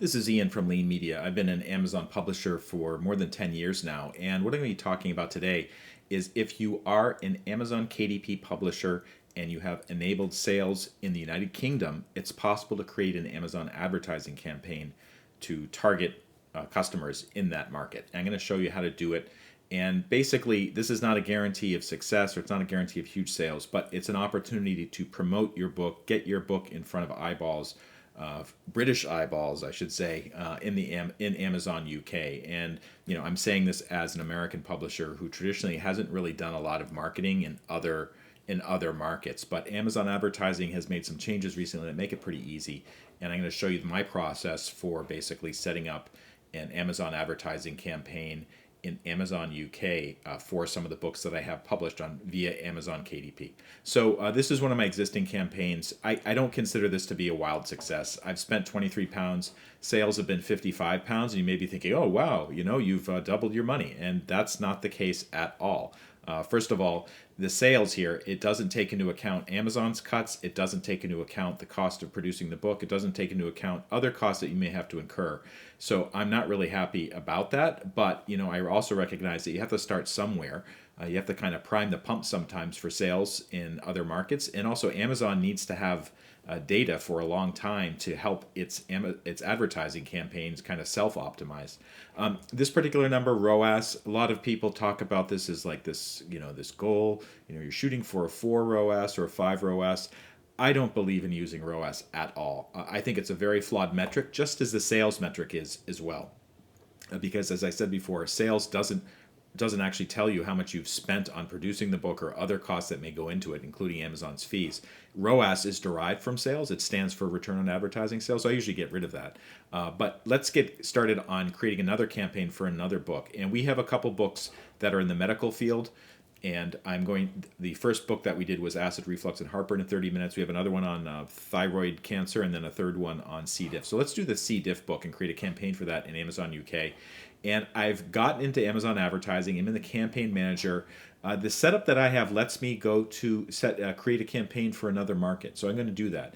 This is Ian from Lean Media. I've been an Amazon publisher for more than 10 years now. And what I'm going to be talking about today is if you are an Amazon KDP publisher and you have enabled sales in the United Kingdom, it's possible to create an Amazon advertising campaign to target customers in that market. I'm going to show you how to do it. And basically, this is not a guarantee of success or it's not a guarantee of huge sales, but it's an opportunity to promote your book, get your book in front of eyeballs, British eyeballs, I should say, in Amazon UK. And I'm saying this as an American publisher who traditionally hasn't really done a lot of marketing in other markets. But Amazon advertising has made some changes recently that make it pretty easy. And I'm going to show you my process for basically setting up an Amazon advertising campaign in Amazon UK for some of the books that I have published on via Amazon KDP. So this is one of my existing campaigns. I don't consider this to be a wild success. I've spent £23. Sales have been £55, and you may be thinking, oh, wow, you've doubled your money. And that's not the case at all. First of all, the sales here, it doesn't take into account Amazon's cuts. It doesn't take into account the cost of producing the book. It doesn't take into account other costs that you may have to incur. So I'm not really happy about that. But, I also recognize that you have to start somewhere. You have to kind of prime the pump sometimes for sales in other markets. And also Amazon needs to have data for a long time to help its advertising campaigns kind of self-optimize. This particular number, ROAS, a lot of people talk about this as like this, this goal. You're shooting for a 4 ROAS or a 5 ROAS. I don't believe in using ROAS at all. I think it's a very flawed metric, just as the sales metric is as well. Because as I said before, sales doesn't actually tell you how much you've spent on producing the book or other costs that may go into it, including Amazon's fees. ROAS is derived from sales. It stands for return on advertising sales. So I usually get rid of that. But let's get started on creating another campaign for another book. And we have a couple books that are in the medical field. And the first book that we did was acid reflux and heartburn in 30 minutes. We have another one on thyroid cancer and then a third one on C. diff. So let's do the C. diff book and create a campaign for that in Amazon UK. And I've gotten into Amazon advertising. I'm in the campaign manager. The setup that I have lets me go to create a campaign for another market. So I'm going to do that.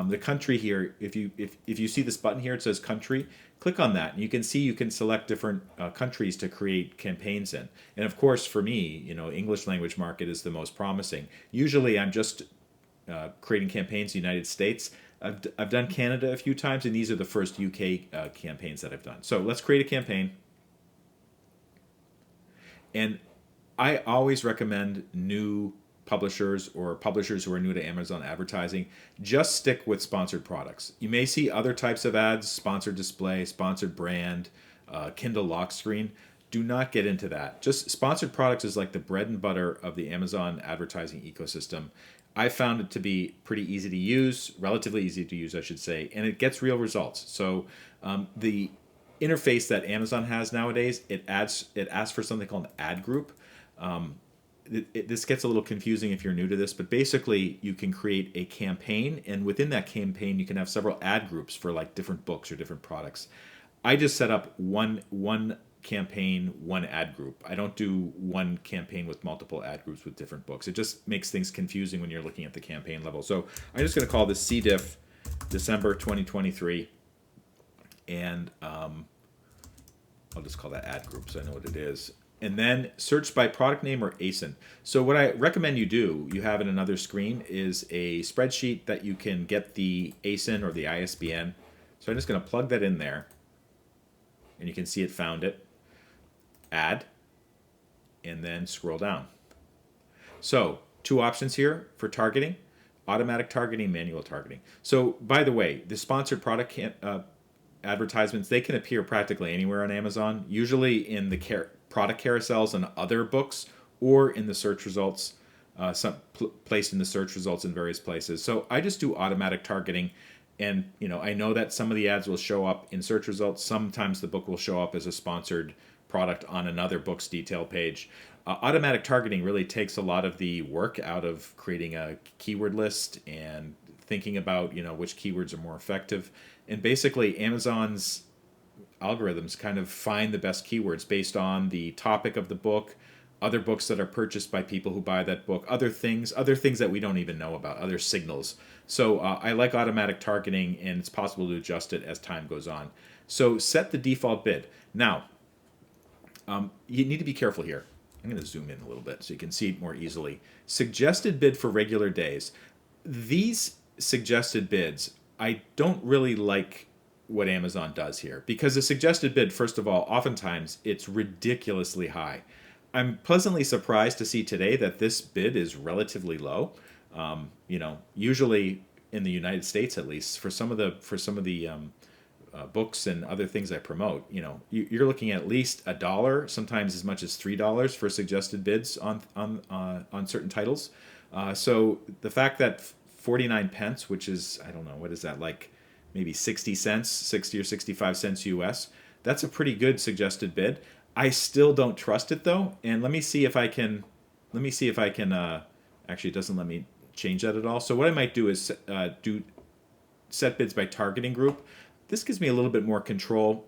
The country here, if you see this button here, it says country. Click on that, and you can see you can select different countries to create campaigns in. And of course, for me, English language market is the most promising. Usually, I'm just creating campaigns in the United States. I've done Canada a few times, and these are the first UK campaigns that I've done. So let's create a campaign. And I always recommend new publishers or publishers who are new to Amazon advertising, just stick with sponsored products. You may see other types of ads, sponsored display, sponsored brand, Kindle lock screen. Do not get into that. Just sponsored products is like the bread and butter of the Amazon advertising ecosystem. I found it to be pretty easy to use, relatively easy to use, I should say, and it gets real results. So the interface that Amazon has nowadays, it asks for something called an ad group. This gets a little confusing if you're new to this, but basically you can create a campaign, and within that campaign you can have several ad groups for like different books or different products. I just set up one campaign, one ad group. I don't do one campaign with multiple ad groups with different books. It just makes things confusing when you're looking at the campaign level. So I'm just going to call this C. diff December 2023, and I'll just call that ad group so I know what it is. And then search by product name or ASIN. So what I recommend you have in another screen is a spreadsheet that you can get the ASIN or the ISBN. So I'm just going to plug that in there. And you can see it found it. Add. And then scroll down. So 2 options here for targeting. Automatic targeting, manual targeting. So by the way, the sponsored product advertisements, they can appear practically anywhere on Amazon, usually in the product carousels and other books, or in the search results, placed in the search results in various places. So I just do automatic targeting, and I know that some of the ads will show up in search results. Sometimes the book will show up as a sponsored product on another book's detail page. Automatic targeting really takes a lot of the work out of creating a keyword list and thinking about which keywords are more effective. And basically Amazon's algorithms kind of find the best keywords based on the topic of the book, other books that are purchased by people who buy that book, other things that we don't even know about, other signals. So I like automatic targeting, and it's possible to adjust it as time goes on. So set the default bid. Now, you need to be careful here. I'm going to zoom in a little bit so you can see it more easily. Suggested bid for regular days. These suggested bids, I don't really like what Amazon does here, because the suggested bid, first of all, oftentimes it's ridiculously high. I'm pleasantly surprised to see today that this bid is relatively low. Usually in the United States, at least, for some of the books and other things I promote, you're looking at least $1, sometimes as much as $3 for suggested bids on certain titles. So the fact that 49 pence, which is, I don't know, what is that, like maybe 60 cents, 60 or 65 cents US, that's a pretty good suggested bid. I still don't trust it though, and let me see if I can. Actually, it doesn't let me change that at all. So what I might do is do set bids by targeting group. This gives me a little bit more control.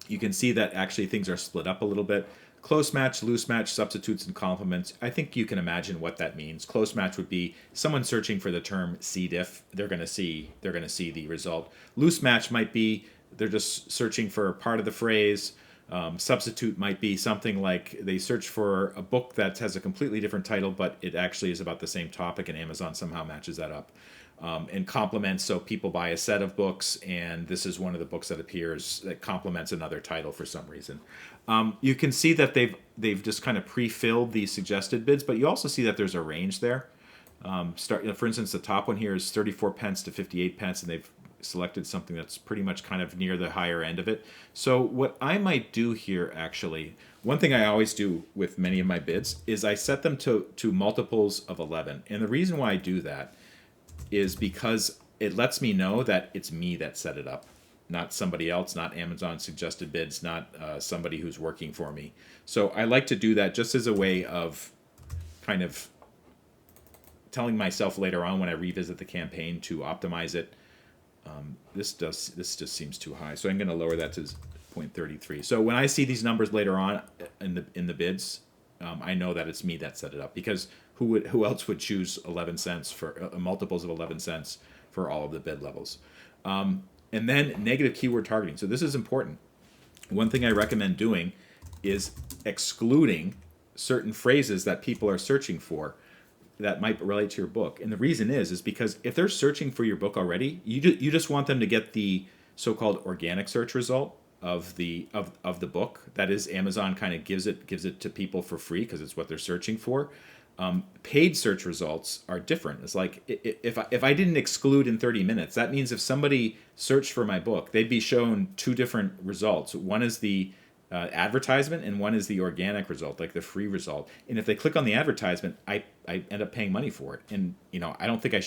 You can see that actually things are split up a little bit. Close match, loose match, substitutes, and complements. I think you can imagine what that means. Close match would be someone searching for the term C diff. They're going to see the result. Loose match might be they're just searching for part of the phrase. Substitute might be something like they search for a book that has a completely different title, but it actually is about the same topic, and Amazon somehow matches that up. And complements, so people buy a set of books, and this is one of the books that appears that complements another title for some reason. You can see that they've just kind of pre-filled these suggested bids, but you also see that there's a range there. For instance, the top one here is 34 pence to 58 pence, and they've selected something that's pretty much kind of near the higher end of it. So what I might do here, actually, one thing I always do with many of my bids is I set them to multiples of 11. And the reason why I do that is because it lets me know that it's me that set it up, not somebody else, not Amazon suggested bids, not somebody who's working for me. So I like to do that just as a way of kind of telling myself later on when I revisit the campaign to optimize it. This just seems too high, so I'm going to lower that to 0.33. So when I see these numbers later on in the bids, I know that it's me that set it up, because who else would choose 11 cents for multiples of 11 cents for all of the bid levels? And then negative keyword targeting. So this is important. One thing I recommend doing is excluding certain phrases that people are searching for that might relate to your book. And the reason is because if they're searching for your book already, you just want them to get the so-called organic search result of the book. That is, Amazon kind of gives it to people for free because it's what they're searching for. Paid search results are different. It's like if I didn't exclude in 30 minutes, that means if somebody searched for my book, they'd be shown two different results. One is the advertisement, and one is the organic result, like the free result. And if they click on the advertisement, I end up paying money for it. And I don't think I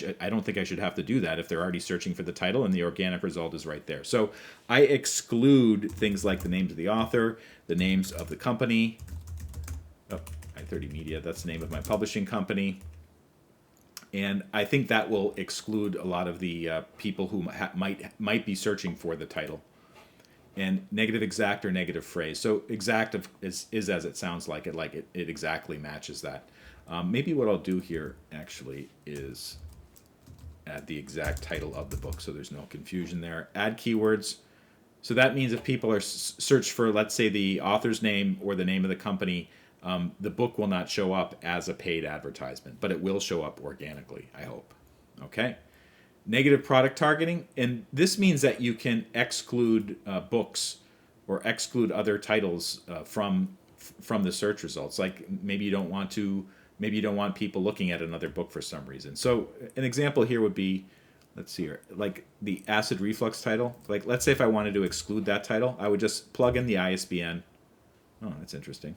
should have to do that if they're already searching for the title and the organic result is right there. So I exclude things like the names of the author, the names of the company. Oh, i30 Media, that's the name of my publishing company. And I think that will exclude a lot of the people who might be searching for the title. And negative exact or negative phrase. So exact is as it sounds like it. Like it exactly matches that. Maybe what I'll do here actually is add the exact title of the book, so there's no confusion there. Add keywords. So that means if people are search for, let's say, the author's name or the name of the company, the book will not show up as a paid advertisement, but it will show up organically, I hope. Okay. Negative product targeting, and this means that you can exclude books or exclude other titles from the search results. Like maybe you don't want people looking at another book for some reason. So an example here would be, let's see here, like the acid reflux title. Like let's say if I wanted to exclude that title, I would just plug in the ISBN. Oh, that's interesting.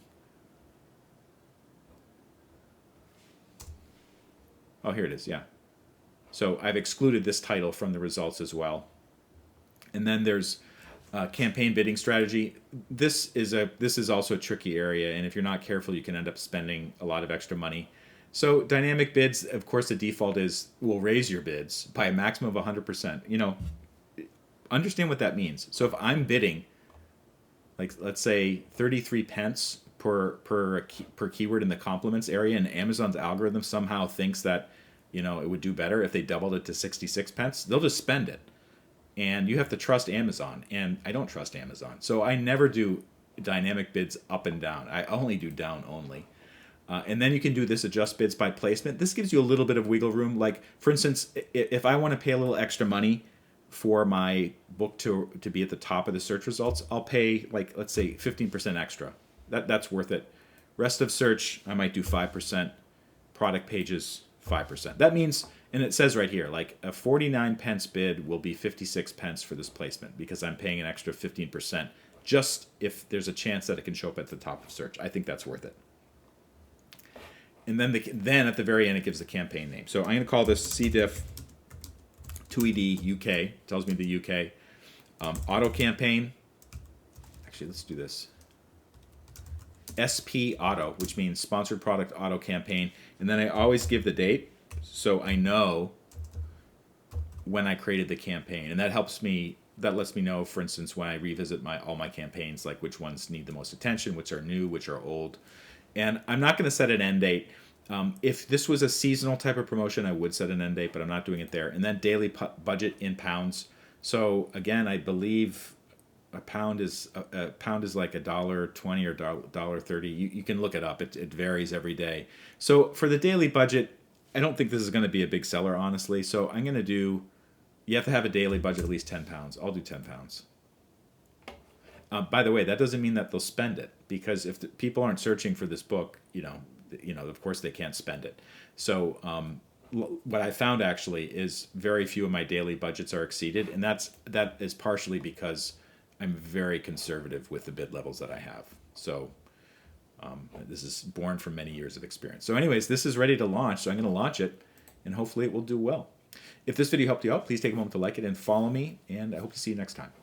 Oh, here it is. Yeah. So I've excluded this title from the results as well. And then there's campaign bidding strategy. This is also a tricky area, and if you're not careful, you can end up spending a lot of extra money. So dynamic bids, of course, the default is will raise your bids by a maximum of 100%. Understand what that means. So if I'm bidding, like let's say 33 pence per keyword in the complements area, and Amazon's algorithm somehow thinks that it would do better if they doubled it to 66 pence. They'll just spend it. And you have to trust Amazon, and I don't trust Amazon. So I never do dynamic bids up and down. I only do down only. And then you can do this adjust bids by placement. This gives you a little bit of wiggle room. Like, for instance, if I want to pay a little extra money for my book to be at the top of the search results, I'll pay, like, let's say 15% extra. That's worth it. Rest of search, I might do 5%. Product pages, 5%. That means, and it says right here, like a 49 pence bid will be 56 pence for this placement because I'm paying an extra 15% just if there's a chance that it can show up at the top of search. I think that's worth it. And then at the very end, it gives the campaign name. So I'm going to call this CDIF 2ED UK. Tells me the UK. Auto campaign. Actually, let's do this. SP Auto, which means sponsored product auto campaign. And then I always give the date so I know when I created the campaign. And that helps me, that lets me know, for instance, when I revisit all my campaigns, like which ones need the most attention, which are new, which are old. And I'm not going to set an end date. If this was a seasonal type of promotion, I would set an end date, but I'm not doing it there. And then daily budget in pounds. So again, I believe a pound is like $1.20 or $1.30. You can look it up. It varies every day. So for the daily budget, I don't think this is going to be a big seller, honestly. So I'm going to do, you have to have a daily budget at least 10 pounds. I'll do 10 pounds. By the way, that doesn't mean that they'll spend it, because if the people aren't searching for this book, of course they can't spend it. So what I found actually is very few of my daily budgets are exceeded, and that is partially because I'm very conservative with the bid levels that I have. So this is born from many years of experience. So anyways, this is ready to launch, so I'm going to launch it, and hopefully it will do well. If this video helped you out, please take a moment to like it and follow me, and I hope to see you next time.